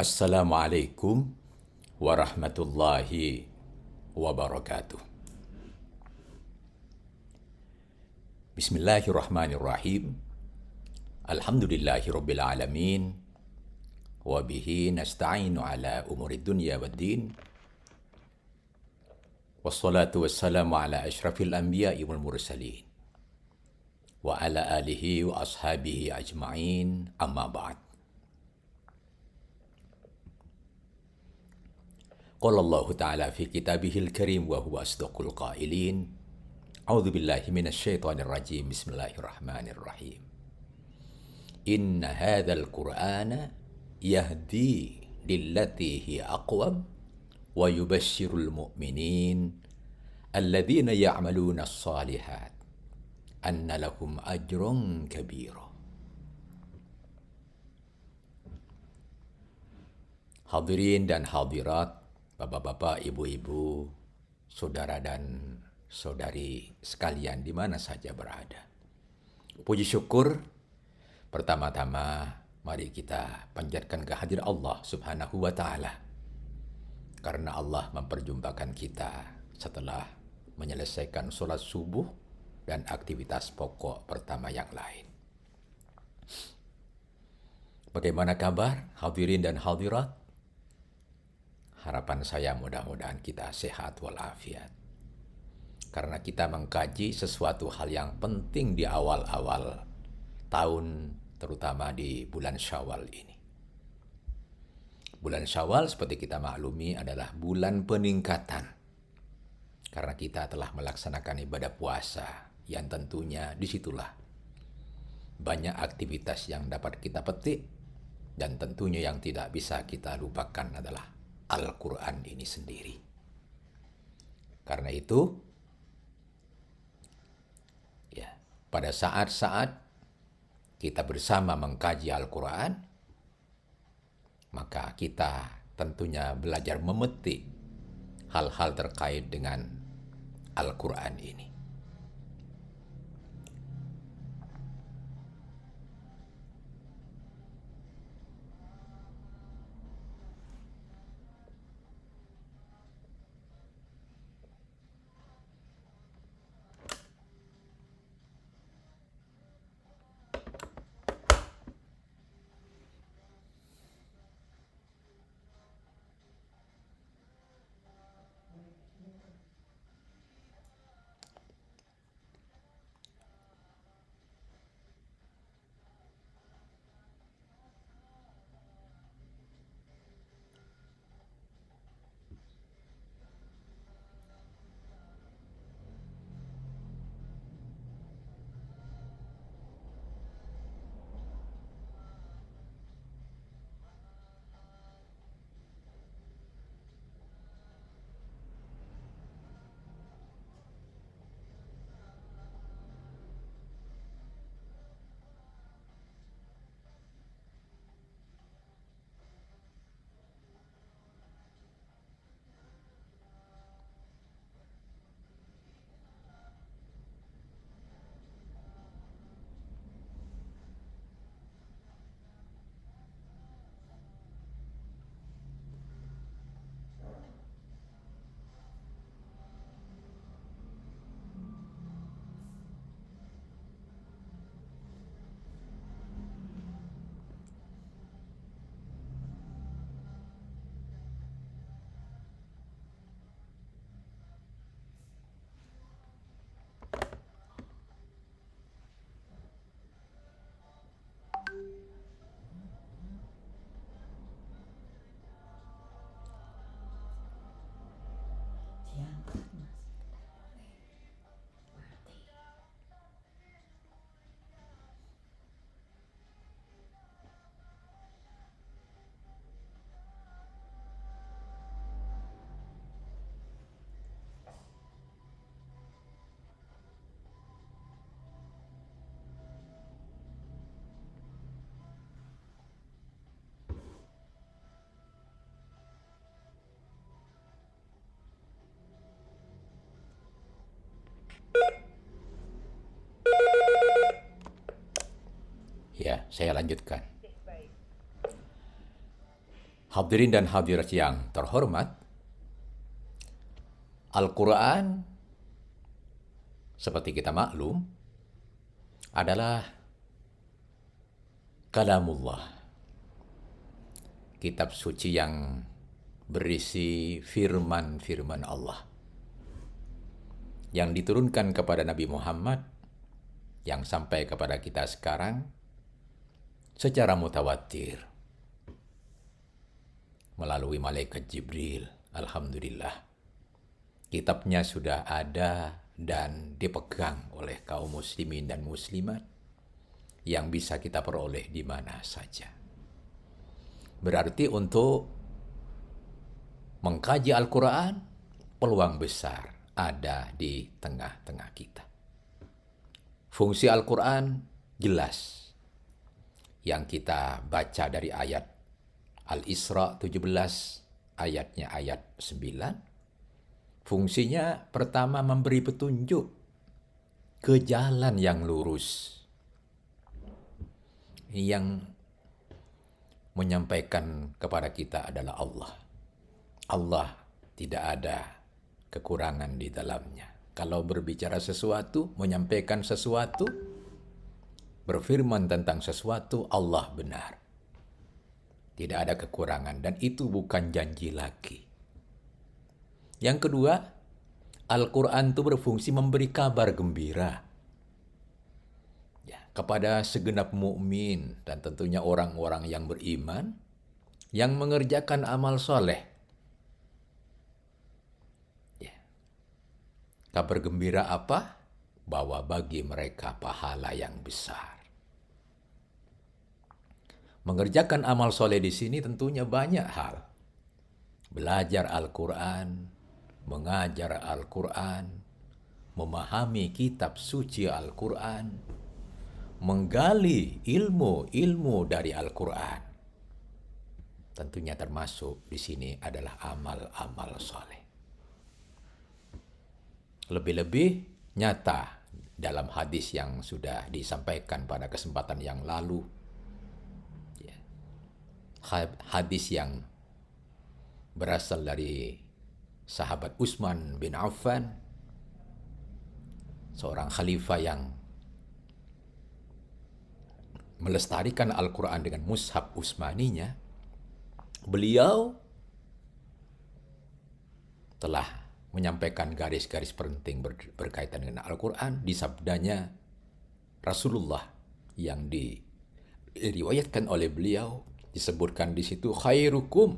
Assalamualaikum warahmatullahi wabarakatuh. Bismillahirrahmanirrahim. Alhamdulillahi rabbil alamin. Wabihi nasta'inu ala umuri dunya waddin. Wassalatu wassalamu ala ashrafil anbiya'i wal mursalin. Wa ala alihi wa ashabihi ajma'in, amma ba'd. Qala Allah Ta'ala fi kitabihil karim wa huwa asdaqul qailin. A'udzu billahi minasy syaithanir rajim. Bismillahirrahmanirrahim. Inna hadzal qur'ana yahdi lillati hiya aqwam wa yubashshirul mu'minin alladzina ya'maluna as-shalihat anna lahum ajrun kabira. Hadirin dan hadirat, bapak-bapak, ibu-ibu, saudara dan saudari sekalian di mana saja berada. Puji syukur, pertama-tama mari kita panjatkan kehadiran Allah Subhanahu wa Ta'ala. Karena Allah memperjumpakan kita setelah menyelesaikan sholat subuh dan aktivitas pokok pertama yang lain. Bagaimana kabar hadirin dan hadirat? Harapan saya mudah-mudahan kita sehat walafiat. Karena kita mengkaji sesuatu hal yang penting di awal-awal tahun, terutama di bulan Syawal ini. Bulan Syawal seperti kita maklumi adalah bulan peningkatan. Karena kita telah melaksanakan ibadah puasa yang tentunya disitulah banyak aktivitas yang dapat kita petik, dan tentunya yang tidak bisa kita lupakan adalah Al-Quran ini sendiri. Karena itu, pada saat-saat kita bersama mengkaji Al-Quran, maka kita tentunya belajar memetik hal-hal terkait dengan Al-Quran ini. Ya, saya lanjutkan. Hadirin dan hadirat yang terhormat, Al-Quran, seperti kita maklum, adalah kalamullah, kitab suci yang berisi firman-firman Allah yang diturunkan kepada Nabi Muhammad, yang sampai kepada kita sekarang secara mutawatir melalui malaikat Jibril. Alhamdulillah, kitabnya sudah ada dan dipegang oleh kaum muslimin dan muslimat yang bisa kita peroleh di mana saja. Berarti untuk mengkaji Al-Quran, peluang besar ada di tengah-tengah kita. Fungsi Al-Quran jelas, yang kita baca dari ayat Al-Isra 17, ayatnya ayat 9. Fungsinya pertama memberi petunjuk ke jalan yang lurus. Yang menyampaikan kepada kita adalah Allah. Allah tidak ada kekurangan di dalamnya. Kalau berbicara sesuatu, menyampaikan sesuatu, berfirman tentang sesuatu, Allah benar. Tidak ada kekurangan, dan itu bukan janji lagi. Yang kedua, Al-Quran itu berfungsi memberi kabar gembira kepada segenap mukmin dan tentunya orang-orang yang beriman yang mengerjakan amal soleh. Kabar gembira apa? Bahwa bagi mereka pahala yang besar. Mengerjakan amal soleh di sini tentunya banyak hal. Belajar Al-Quran, mengajar Al-Quran, memahami kitab suci Al-Quran, menggali ilmu-ilmu dari Al-Quran. Tentunya termasuk di sini adalah amal-amal soleh. Lebih-lebih nyata dalam hadis yang sudah disampaikan pada kesempatan yang lalu. Hadis yang berasal dari sahabat Utsman bin Affan, seorang khalifah yang melestarikan Al-Quran dengan mushaf Utsmaninya. Beliau telah menyampaikan garis-garis penting berkaitan dengan Al-Quran di sabdanya Rasulullah yang diriwayatkan oleh beliau. Disebutkan di situ, khairukum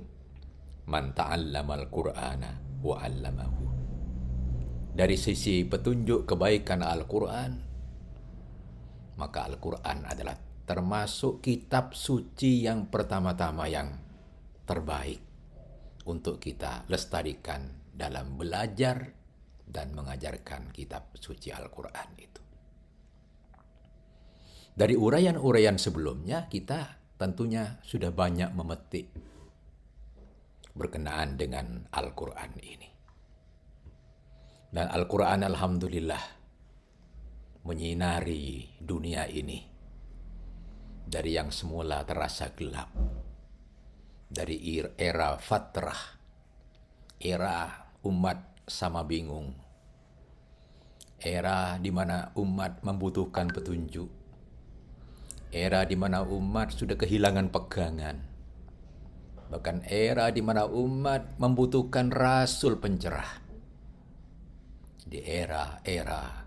man ta'allamal Qur'ana wa 'allamahu. Dari sisi petunjuk kebaikan Al-Quran, maka Al-Quran adalah termasuk kitab suci yang pertama-tama yang terbaik untuk kita lestarikan dalam belajar dan mengajarkan kitab suci Al-Quran itu. Dari uraian-uraian sebelumnya, kita tentunya sudah banyak memetik berkenaan dengan Al-Quran ini. Dan Al-Quran alhamdulillah menyinari dunia ini dari yang semula terasa gelap, dari era fatrah, era umat sama bingung, era di mana umat membutuhkan petunjuk, era di mana umat sudah kehilangan pegangan, bahkan era di mana umat membutuhkan rasul pencerah. Di era-era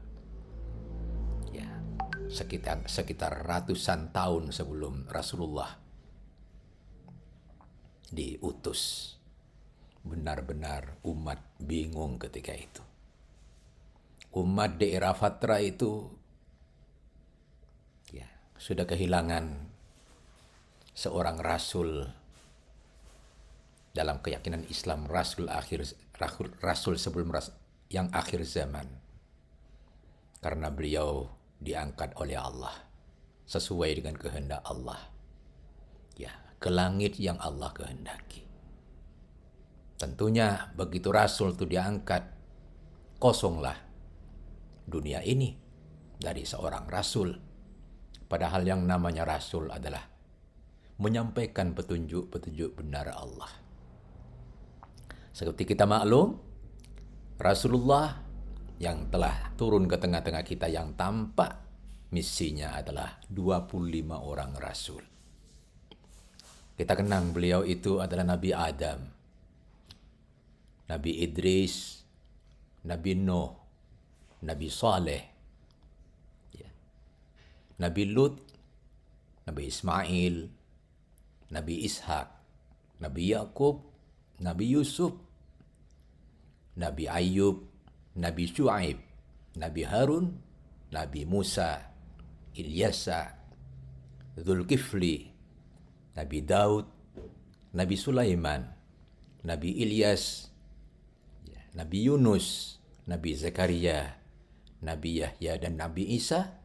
sekitar ratusan tahun sebelum Rasulullah diutus, benar-benar umat bingung ketika itu. Umat di era Fatra itu sudah kehilangan seorang rasul dalam keyakinan Islam, rasul sebelum yang akhir zaman, karena beliau diangkat oleh Allah sesuai dengan kehendak Allah, ke langit yang Allah kehendaki. Tentunya begitu rasul itu diangkat, kosonglah dunia ini dari seorang rasul. Padahal yang namanya rasul adalah menyampaikan petunjuk-petunjuk benar Allah. Seperti kita maklum, Rasulullah yang telah turun ke tengah-tengah kita yang tampak misinya adalah 25 orang Rasul. Kita kenang beliau itu adalah Nabi Adam, Nabi Idris, Nabi Nuh, Nabi Saleh, Nabi Lut, Nabi Ismail, Nabi Ishak, Nabi Yakub, Nabi Yusuf, Nabi Ayub, Nabi Shu'aib, Nabi Harun, Nabi Musa, Ilyasa, Zulkifli, Nabi Daud, Nabi Sulaiman, Nabi Ilyas, Nabi Yunus, Nabi Zakaria, Nabi Yahya dan Nabi Isa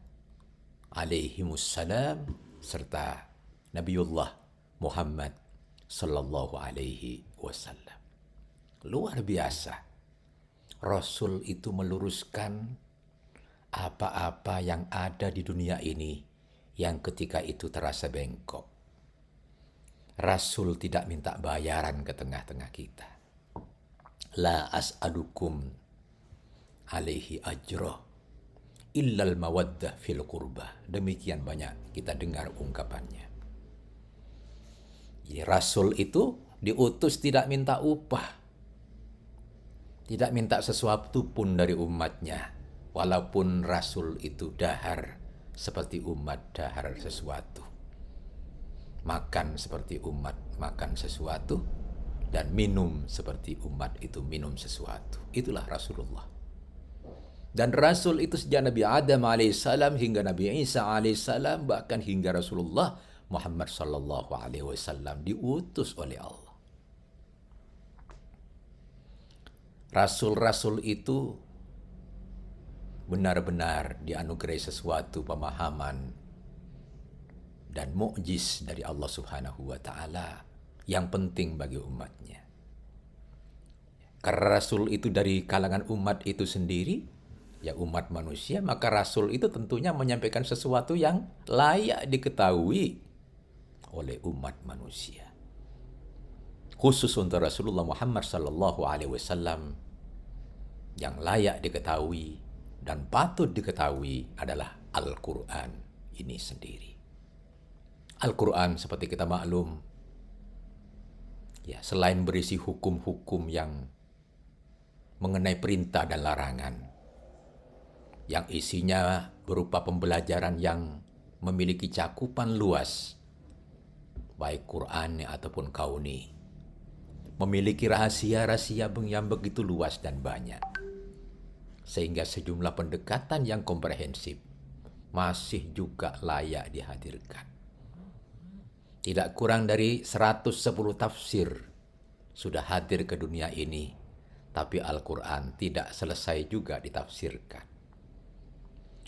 alaihimussalam, serta Nabiullah Muhammad sallallahu alaihi wasallam. Luar biasa. Rasul itu meluruskan apa-apa yang ada di dunia ini yang ketika itu terasa bengkok. Rasul tidak minta bayaran ke tengah-tengah kita. La as'alukum alaihi ajra illal mawaddah fil qurba. Demikian banyak kita dengar ungkapannya. Jadi Rasul itu diutus tidak minta upah. Tidak minta sesuatu pun dari umatnya. Walaupun Rasul itu dahar seperti umat dahar sesuatu. Makan seperti umat makan sesuatu. Dan minum seperti umat itu minum sesuatu. Itulah Rasulullah. Dan Rasul itu sejak Nabi Adam alaihissalam hingga Nabi Isa alaihissalam, bahkan hingga Rasulullah Muhammad sallallahu alaihi wasallam diutus oleh Allah. Rasul-rasul itu benar-benar dianugerahi sesuatu pemahaman dan mukjiz dari Allah Subhanahu wa taala yang penting bagi umatnya. Karena Rasul itu dari kalangan umat itu sendiri, ya umat manusia, maka Rasul itu tentunya menyampaikan sesuatu yang layak diketahui oleh umat manusia. Khusus untuk Rasulullah Muhammad sallallahu alaihi wasallam yang layak diketahui dan patut diketahui adalah Al-Qur'an ini sendiri. Al-Qur'an seperti kita maklum, ya selain berisi hukum-hukum yang mengenai perintah dan larangan, yang isinya berupa pembelajaran yang memiliki cakupan luas, baik Qur'ani ataupun kauni, memiliki rahasia-rahasia yang begitu luas dan banyak, sehingga sejumlah pendekatan yang komprehensif masih juga layak dihadirkan. Tidak kurang dari 110 tafsir sudah hadir ke dunia ini, tapi Al-Quran tidak selesai juga ditafsirkan.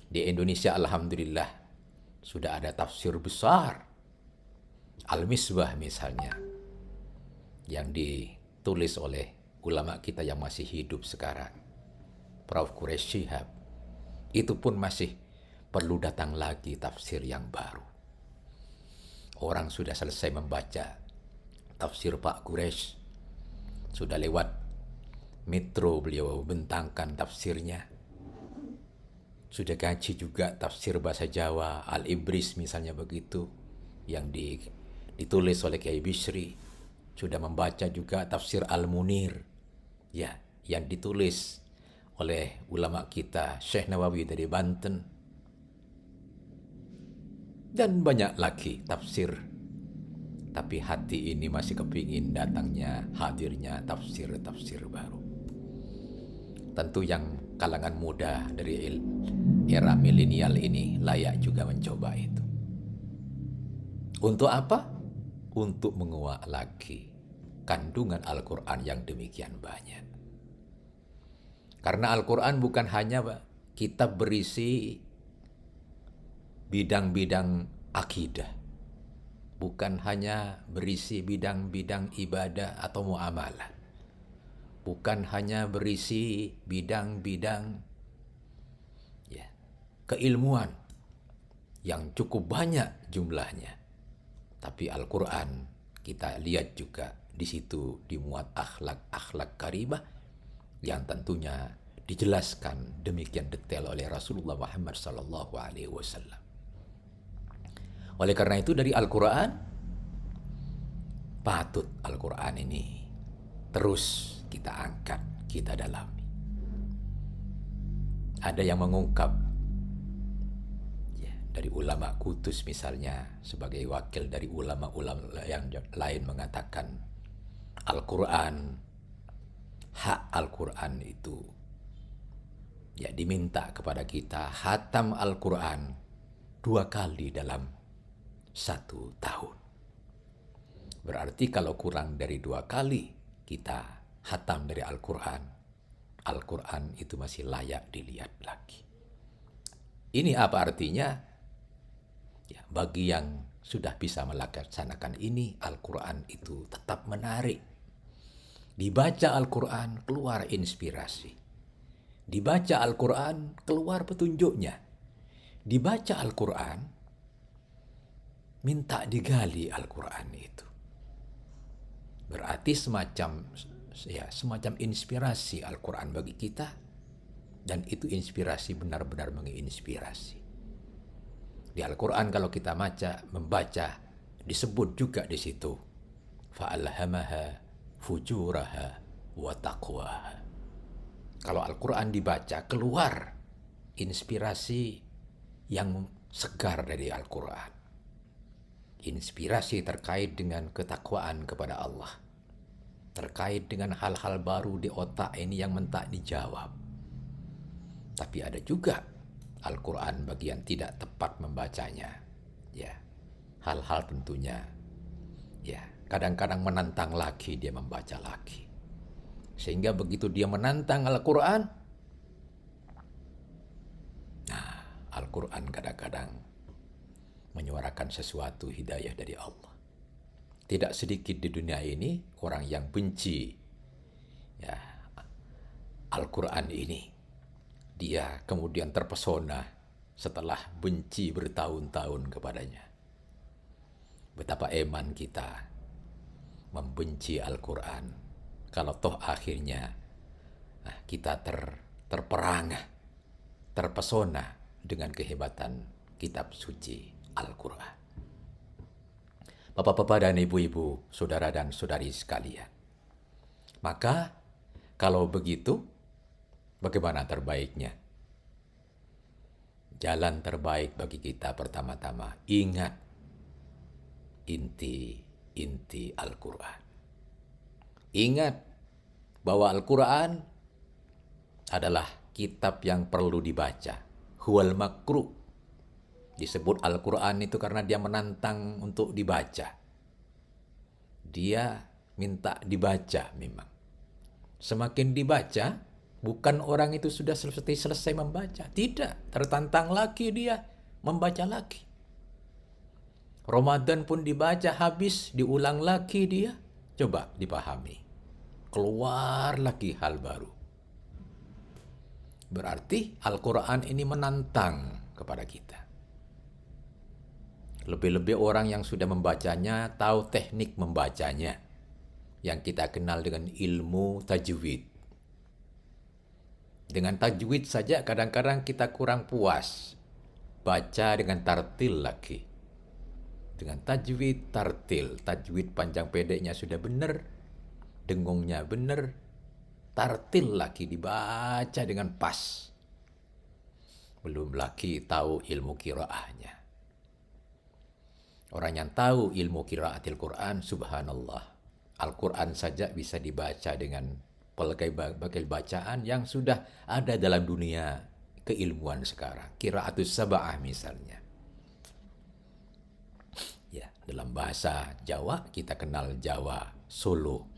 Di Indonesia alhamdulillah sudah ada tafsir besar, Al-Misbah misalnya, yang ditulis oleh ulama kita yang masih hidup sekarang, Prof. Quraish Shihab. Itu pun masih perlu datang lagi tafsir yang baru. Orang sudah selesai membaca tafsir Pak Quraish, sudah lewat Metro beliau bentangkan tafsirnya. Sudah kaji juga tafsir bahasa Jawa, Al-Ibris misalnya begitu, yang ditulis oleh Kiai Bishri. Sudah membaca juga tafsir Al-Munir, ya, yang ditulis oleh ulama kita Syekh Nawawi dari Banten. Dan banyak lagi tafsir. Tapi hati ini masih kepingin datangnya, hadirnya tafsir-tafsir baru. Tentu yang kalangan muda dari era milenial ini layak juga mencoba itu. Untuk apa? Untuk menguak lagi kandungan Al-Quran yang demikian banyak. Karena Al-Quran bukan hanya kitab berisi bidang-bidang akidah, bukan hanya berisi bidang-bidang ibadah atau muamalah, bukan hanya berisi bidang-bidang keilmuan yang cukup banyak jumlahnya, Tapi Al-Quran kita lihat juga di situ dimuat akhlak-akhlak karimah yang tentunya dijelaskan demikian detail oleh Rasulullah Muhammad Sallallahu Alaihi Wasallam. Oleh karena itu dari Al-Quran, patut Al-Quran ini terus kita angkat, kita dalami. Ada yang mengungkap ya, dari ulama kudus misalnya, sebagai wakil dari ulama-ulama yang lain mengatakan Al-Quran, hak Al-Quran itu ya diminta kepada kita hatam Al-Quran 2 kali dalam 1 tahun. Berarti kalau kurang dari 2 kali kita hatam dari Al-Quran, Al-Quran itu masih layak dilihat lagi. Ini apa artinya? Ya, bagi yang sudah bisa melaksanakan ini, Al-Quran itu tetap menarik. Dibaca Al-Quran keluar inspirasi. Dibaca Al-Quran keluar petunjuknya. Dibaca Al-Quran minta digali Al-Quran itu. Berarti semacam inspirasi Al-Quran bagi kita, dan itu inspirasi benar-benar menginspirasi. Di Al-Quran kalau kita membaca disebut juga di situ fa'alhamaha fujuraha wa taqwaha. Kalau Al-Quran dibaca keluar inspirasi yang segar dari Al-Quran. Inspirasi terkait dengan ketakwaan kepada Allah. Terkait dengan hal-hal baru di otak ini yang mentak dijawab. Tapi ada juga Al-Quran bagian tidak tepat membacanya. Ya, hal-hal tentunya ya kadang-kadang menantang lagi dia membaca lagi. Sehingga begitu dia menantang Al-Quran, nah Al-Quran kadang-kadang menyuarakan sesuatu hidayah dari Allah. Tidak sedikit di dunia ini orang yang benci ya Al-Quran ini. Dia kemudian terpesona setelah benci bertahun-tahun kepadanya. Betapa eman kita membenci Al-Quran. Kalau toh akhirnya kita terperangah, terpesona dengan kehebatan kitab suci Al-Quran. Bapak-bapak dan ibu-ibu, saudara dan saudari sekalian. Maka kalau begitu, bagaimana terbaiknya? Jalan terbaik bagi kita pertama-tama, ingat inti Al-Quran. Ingat bahwa Al-Quran adalah kitab yang perlu dibaca. Huwal makru. Disebut Al-Quran itu karena dia menantang untuk dibaca. Dia minta dibaca memang. Semakin dibaca, bukan orang itu sudah selesai membaca. Tidak, tertantang lagi dia membaca lagi. Ramadan pun dibaca habis, diulang lagi dia. Coba dipahami. Keluar lagi hal baru. Berarti Al-Quran ini menantang kepada kita. Lebih-lebih orang yang sudah membacanya tahu teknik membacanya. Yang kita kenal dengan ilmu tajwid. Dengan tajwid saja kadang-kadang kita kurang puas. Baca dengan tartil lagi. Dengan tajwid, tartil. Tajwid panjang pendeknya sudah benar. Dengungnya benar. Tartil lagi dibaca dengan pas. Belum lagi tahu ilmu qiraahnya. Orang yang tahu ilmu qiraatil Quran, subhanallah. Al-Quran saja bisa dibaca dengan berbagai bacaan yang sudah ada dalam dunia keilmuan sekarang. Qiraatus sab'ah misalnya. Ya, dalam bahasa Jawa kita kenal Jawa Solo.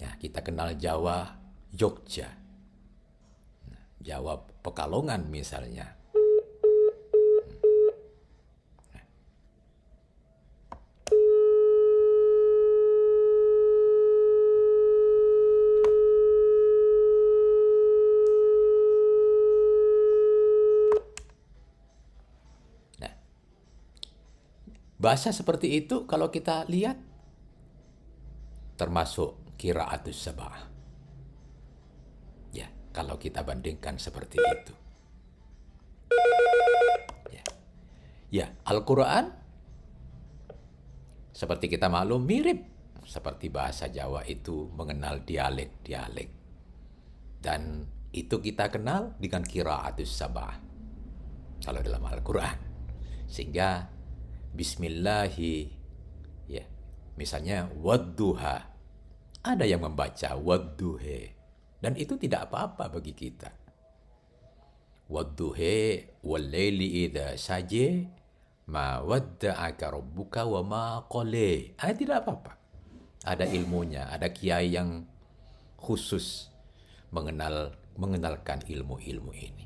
Ya, kita kenal Jawa Jogja. Jawa Pekalongan misalnya. Bahasa seperti itu kalau kita lihat termasuk qiraatus sab'ah. Ya, kalau kita bandingkan seperti itu. Ya, ya, Al-Quran seperti kita maklum mirip seperti bahasa Jawa itu mengenal dialek-dialek. Dan itu kita kenal dengan qiraatus sab'ah kalau dalam Al-Quran. Sehingga bismillahi, ya, misalnya wadduha, ada yang membaca wadduhe, dan itu tidak apa-apa bagi kita. Wadduhe wallayli idha saje ma wadda'aka rabbuka wa ma qale. Tidak apa-apa. Ada ilmunya, ada kiai yang khusus mengenalkan ilmu-ilmu ini.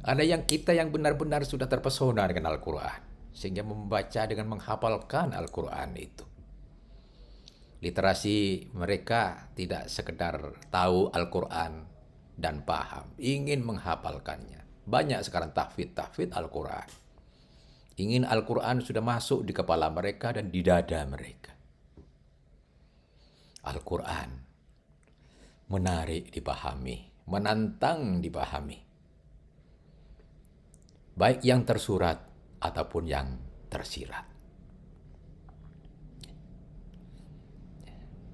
Ada yang kita yang benar-benar sudah terpesona dengan Al-Quran, sehingga membaca dengan menghafalkan Al-Quran itu. Literasi mereka tidak sekedar tahu Al-Quran dan paham, ingin menghafalkannya. Banyak sekarang tahfidz Al-Quran. Ingin Al-Quran sudah masuk di kepala mereka dan di dada mereka. Al-Quran menarik dipahami, menantang dipahami. Baik yang tersurat ataupun yang tersirat.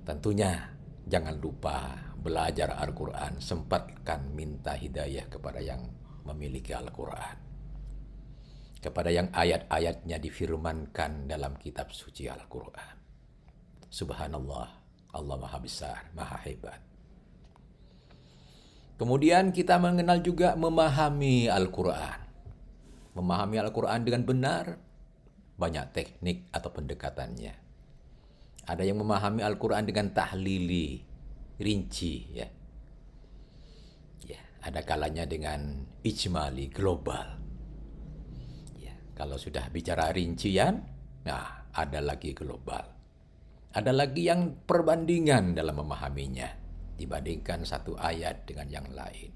Tentunya jangan lupa belajar Al-Quran, sempatkan minta hidayah kepada yang memiliki Al-Quran. Kepada yang ayat-ayatnya difirmankan dalam kitab suci Al-Quran. Subhanallah, Allah Maha Besar, Maha Hebat. Kemudian kita mengenal juga memahami Al-Quran. Memahami Al-Quran dengan benar, banyak teknik atau pendekatannya. Ada yang memahami Al-Quran dengan tahlili, rinci, ya. Ya, ada kalanya dengan ijmali, global. Ya, kalau sudah bicara rincian, nah ada lagi global. Ada lagi yang perbandingan dalam memahaminya, dibandingkan satu ayat dengan yang lain.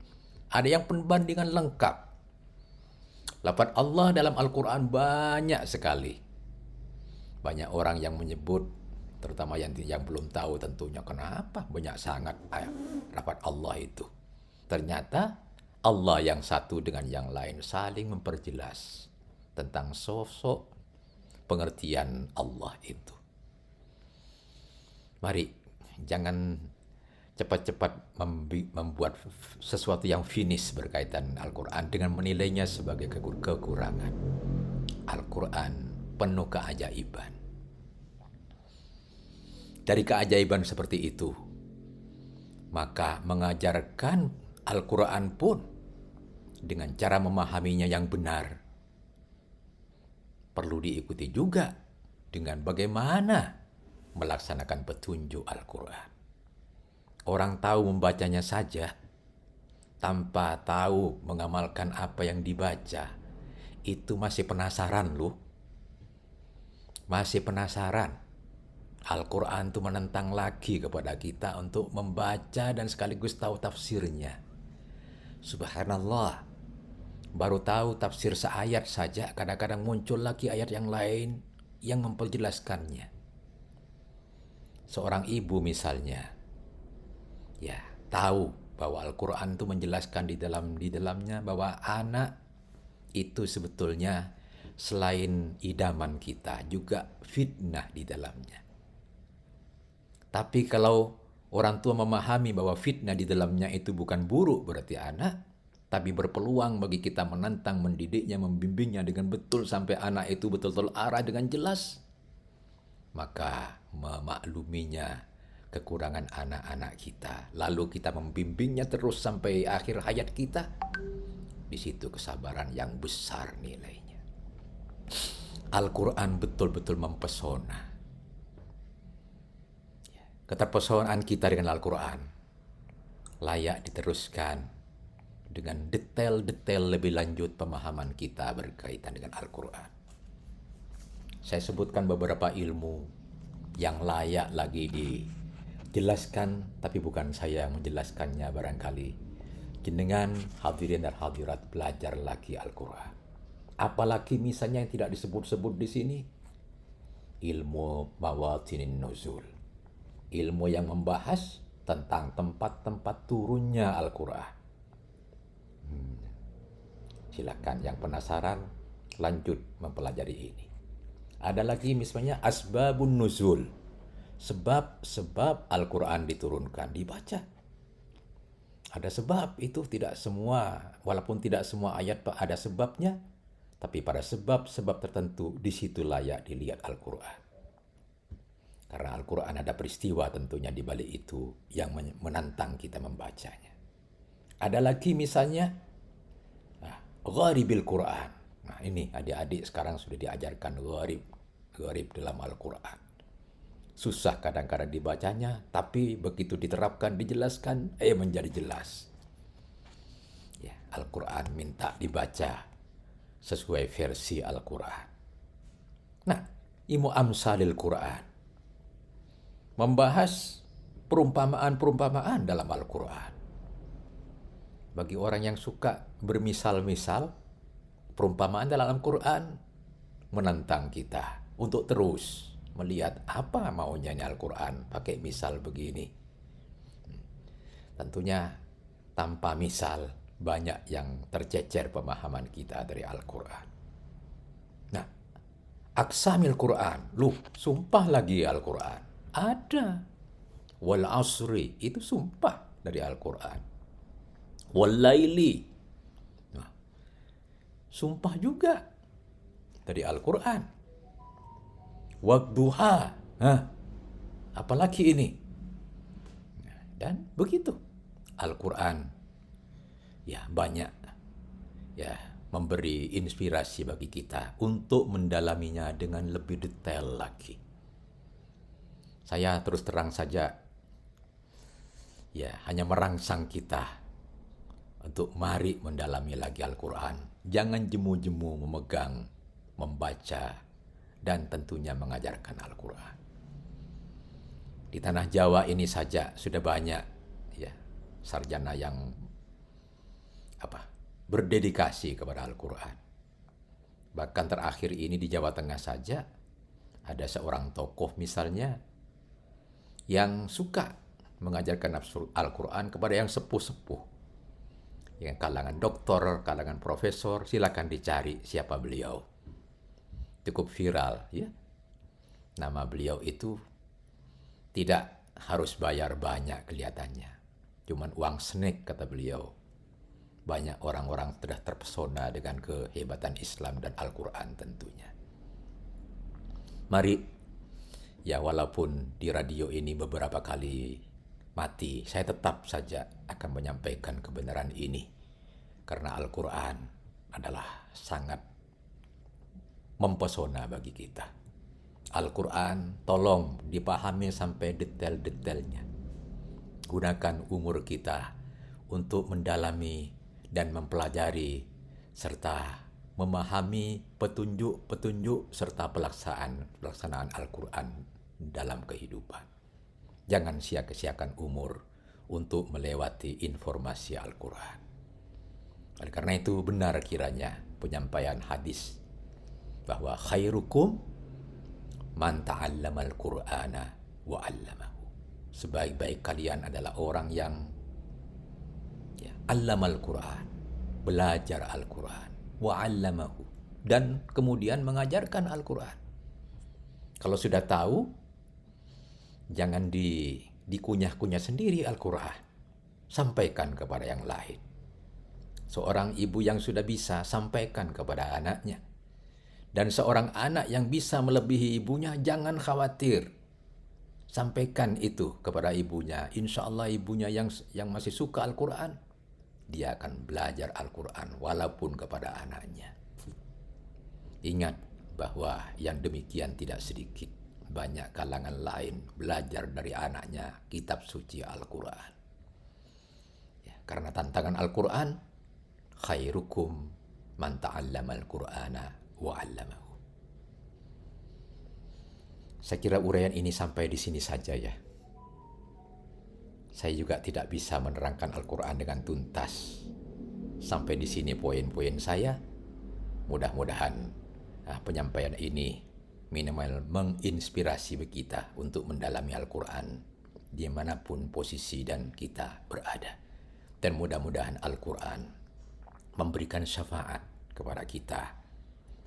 Ada yang perbandingan lengkap. Lafaz Allah dalam Al-Quran banyak sekali. Banyak orang yang menyebut, terutama yang belum tahu tentunya kenapa banyak sangat lafaz Allah itu. Ternyata Allah yang satu dengan yang lain saling memperjelas tentang sosok pengertian Allah itu. Mari jangan cepat-cepat membuat sesuatu yang finish berkaitan Al-Quran dengan menilainya sebagai kekurangan. Al-Quran penuh keajaiban. Dari keajaiban seperti itu, maka mengajarkan Al-Quran pun dengan cara memahaminya yang benar perlu diikuti juga dengan bagaimana melaksanakan petunjuk Al-Quran. Orang tahu membacanya saja, tanpa tahu mengamalkan apa yang dibaca, itu masih penasaran loh. Masih penasaran. Al-Quran itu menentang lagi kepada kita untuk membaca dan sekaligus tahu tafsirnya. Subhanallah. Baru tahu tafsir seayat saja, kadang-kadang muncul lagi ayat yang lain yang memperjelaskannya. Seorang ibu misalnya, ya, tahu bahwa Al-Quran itu menjelaskan di dalamnya bahwa anak itu sebetulnya selain idaman kita juga fitnah di dalamnya. Tapi kalau orang tua memahami bahwa fitnah di dalamnya itu bukan buruk berarti anak, tapi berpeluang bagi kita menantang, mendidiknya, membimbingnya dengan betul sampai anak itu betul-betul arah dengan jelas, maka memakluminya kekurangan anak-anak kita, lalu kita membimbingnya terus sampai akhir hayat kita. Di situ kesabaran yang besar nilainya. Al-Quran betul-betul mempesona. Keterpesonaan kita dengan Al-Quran layak diteruskan dengan detail-detail lebih lanjut pemahaman kita berkaitan dengan Al-Quran. Saya sebutkan beberapa ilmu yang layak lagi dijelaskan, tapi bukan saya yang menjelaskannya barangkali. Jenengan hadirin dan hadirat belajar lagi Al-Quran. Apalagi misalnya yang tidak disebut-sebut di sini, ilmu mawatinin nuzul. Ilmu yang membahas tentang tempat-tempat turunnya Al-Quran. Silakan yang penasaran lanjut mempelajari ini. Ada lagi misalnya asbabun nuzul. Sebab-sebab Al-Quran diturunkan, dibaca. Ada sebab, itu tidak semua, walaupun tidak semua ayat ada sebabnya, tapi pada sebab-sebab tertentu di situ layak dilihat Al-Quran. Karena Al-Quran ada peristiwa tentunya di balik itu yang menantang kita membacanya. Ada lagi misalnya gharibil Quran. Nah, ini adik-adik sekarang sudah diajarkan gharib dalam Al-Quran. Susah kadang-kadang dibacanya, tapi begitu diterapkan, dijelaskan, menjadi jelas. Ya, Al-Quran minta dibaca sesuai versi Al-Quran. Nah, ilmu amsalil Quran membahas perumpamaan-perumpamaan dalam Al-Quran. Bagi orang yang suka bermisal-misal, perumpamaan dalam Al-Quran menantang kita untuk terus melihat apa maunya Al-Quran pakai misal begini. Tentunya tanpa misal banyak yang tercecer pemahaman kita dari Al-Quran. Nah, aksamil Quran, sumpah lagi Al-Quran. Ada. Wal asri, itu sumpah dari Al-Quran. Wal laili, sumpah juga dari Al-Quran. Wadduha, apalagi ini? Dan begitu. Al-Quran banyak memberi inspirasi bagi kita untuk mendalaminya dengan lebih detail lagi. Saya terus terang saja hanya merangsang kita untuk mari mendalami lagi Al-Quran. Jangan jemu-jemu memegang, membaca, dan tentunya mengajarkan Al-Quran. Di tanah Jawa ini saja sudah banyak sarjana yang berdedikasi kepada Al-Quran. Bahkan terakhir ini di Jawa Tengah saja ada seorang tokoh misalnya yang suka mengajarkan Al-Quran kepada yang sepuh-sepuh. Yang kalangan doktor, kalangan profesor, silakan dicari siapa beliau. Cukup viral, Nama beliau itu tidak harus bayar banyak kelihatannya. Cuman uang snack, kata beliau. Banyak orang-orang sudah terpesona dengan kehebatan Islam dan Al-Quran tentunya. Mari, walaupun di radio ini beberapa kali mati, saya tetap saja akan menyampaikan kebenaran ini. Karena Al-Quran adalah sangat mempesona bagi kita. Al-Quran tolong dipahami sampai detail-detailnya. Gunakan umur kita untuk mendalami dan mempelajari serta memahami petunjuk-petunjuk serta pelaksanaan Al-Quran dalam kehidupan. Jangan sia-siakan umur untuk melewati informasi Al-Quran. Oleh karena itu benar kiranya penyampaian hadis bahwa khairukum man ta'allamal Qur'ana wa 'allamahu. Sebaik-baik kalian adalah orang yang allamal Qur'an, belajar Al-Quran, wa 'allamahu, dan kemudian mengajarkan Al-Quran. Kalau sudah tahu, jangan dikunyah-kunyah sendiri Al-Quran. Sampaikan kepada yang lain. Seorang ibu yang sudah bisa, sampaikan kepada anaknya. Dan seorang anak yang bisa melebihi ibunya, jangan khawatir. Sampaikan itu kepada ibunya. Insya Allah ibunya yang masih suka Al-Quran, dia akan belajar Al-Quran walaupun kepada anaknya. Ingat bahwa yang demikian tidak sedikit. Banyak kalangan lain belajar dari anaknya kitab suci Al-Quran. Karena tantangan Al-Quran, khairukum man ta'allamal Qur'ana wa 'allamahu. Saya kira uraian ini sampai di sini saja ya. Saya juga tidak bisa menerangkan Al-Quran dengan tuntas. Sampai di sini poin-poin saya. Mudah-mudahan penyampaian ini minimal menginspirasi kita untuk mendalami Al-Quran dimanapun posisi dan kita berada. Dan mudah-mudahan Al-Quran memberikan syafaat kepada kita,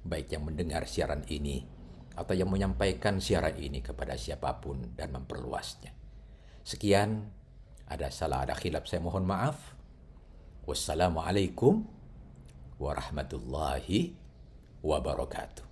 baik yang mendengar siaran ini atau yang menyampaikan siaran ini kepada siapapun dan memperluasnya. Sekian, ada salah, ada khilaf, saya mohon maaf. Wassalamualaikum warahmatullahi wabarakatuh.